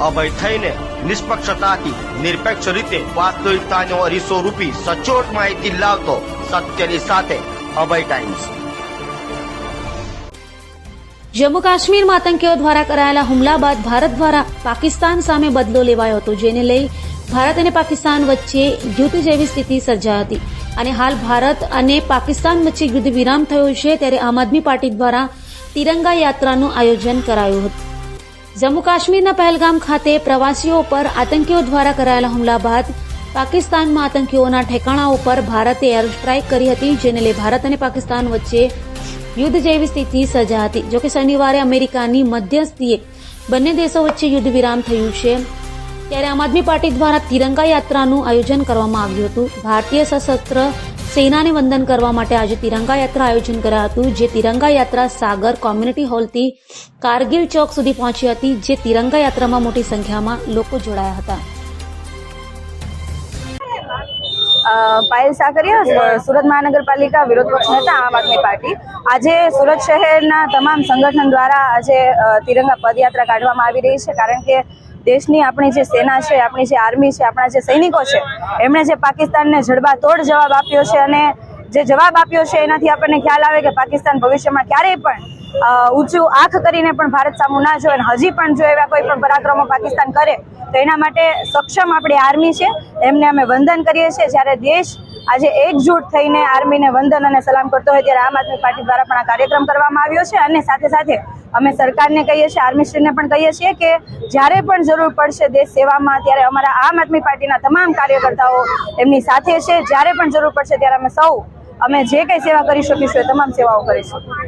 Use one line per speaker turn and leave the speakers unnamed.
અભય થઈને નિષ્પક્ષતાથી નિરપેક્ષ રીતે વાસ્તવિકતાનો અરીસો રૂપી સચોટ માહિતી લાવતો સત્યની સાથે અભય ટાઈમ્સ।
જમ્મુ કાશ્મીરમાં આતંકીઓ દ્વારા કરાયેલા હુમલા બાદ ભારત દ્વારા પાકિસ્તાન સામે બદલો લેવાયો હતો, જેને લઈ ભારત અને પાકિસ્તાન વચ્ચે યુદ્ધ જેવી સ્થિતિ સર્જાઈ હતી અને હાલ ભારત અને પાકિસ્તાન વચ્ચે યુદ્ધ વિરામ થયો છે। ત્યારે આમ આદમી પાર્ટી દ્વારા તિરંગા યાત્રાનું આયોજન કરાયું હતું। જમ્મુ કાશ્મીરના પહેલગામ ખાતે પ્રવાસીઓ પર આતંકીઓ દ્વારા કરાયેલા હુમલા બાદ પાકિસ્તાનમાં આતંકીઓના ઠેકાણાઓ પર ભારતે એર સ્ટ્રાઇક કરી હતી, જેને લઈ ભારત અને પાકિસ્તાન વચ્ચે યુદ્ધ જેવી સ્થિતિ સર્જાઈ હતી। જોકે શનિવારે અમેરિકાની મધ્યસ્થીએ બંને દેશો વચ્ચે યુદ્ધ વિરામ થયું છે। ત્યારે આમ આદમી પાર્ટી દ્વારા તિરંગા યાત્રાનું આયોજન કરવામાં આવ્યું હતું। ભારતીય સશસ્ત્ર સેનાને વંદન કરવા માટે આજે તિરંગા યાત્રા આયોજન કરાયું હતું, જે તિરંગા યાત્રા સાગર કોમ્યુનિટી હોલથી કારગિલ ચોક સુધી પહોંચી હતી, જે તિરંગા યાત્રામાં મોટી સંખ્યામાં લોકો જોડાયા હતા।
પાયલ સાકરિયા, સુરત મહાનગરપાલિકા વિરોધ પક્ષ નેતા, આમ આદમી પાર્ટી। આજે સુરત શહેરના તમામ સંગઠન દ્વારા આજે તિરંગા પદયાત્રા કાઢવામાં આવી રહી છે, કારણ કે દેશની આપણી જે સેના છે, આપણી જે આર્મી છે, આપણા જે સૈનિકો છે, એમણે જે પાકિસ્તાનને જડબાતોડ જવાબ આપ્યો છે અને જે જવાબ આપ્યો છે એનાથી આપણને ખ્યાલ આવે કે પાકિસ્તાન ભવિષ્યમાં ક્યારેય પણ ઊંચું આંખ કરીને પણ ભારત સામું ના જોવે અને હજી પણ જો એવા કોઈ પણ પરાક્રમો પાકિસ્તાન કરે તો એના માટે સક્ષમ આપણી આર્મી છે, એમને અમે વંદન કરીએ છીએ। જ્યારે દેશ આજે એકજૂટ થઈને આર્મીને વંદન અને સલામ કરતો હોય ત્યારે આમ આદમી પાર્ટી દ્વારા પણ આ કાર્યક્રમ કરવામાં આવ્યો છે અને સાથે સાથે અમે સરકારને કહીએ છીએ, આર્મીશ્રીને પણ કહીએ છીએ કે જ્યારે પણ જરૂર પડશે દેશ સેવામાં ત્યારે અમારા આમ આદમી પાર્ટીના તમામ કાર્યકર્તાઓ એમની સાથે છે। જ્યારે પણ જરૂર પડશે ત્યારે અમે જે કંઈ સેવા કરી શકીશું એ તમામ સેવાઓ કરીશું।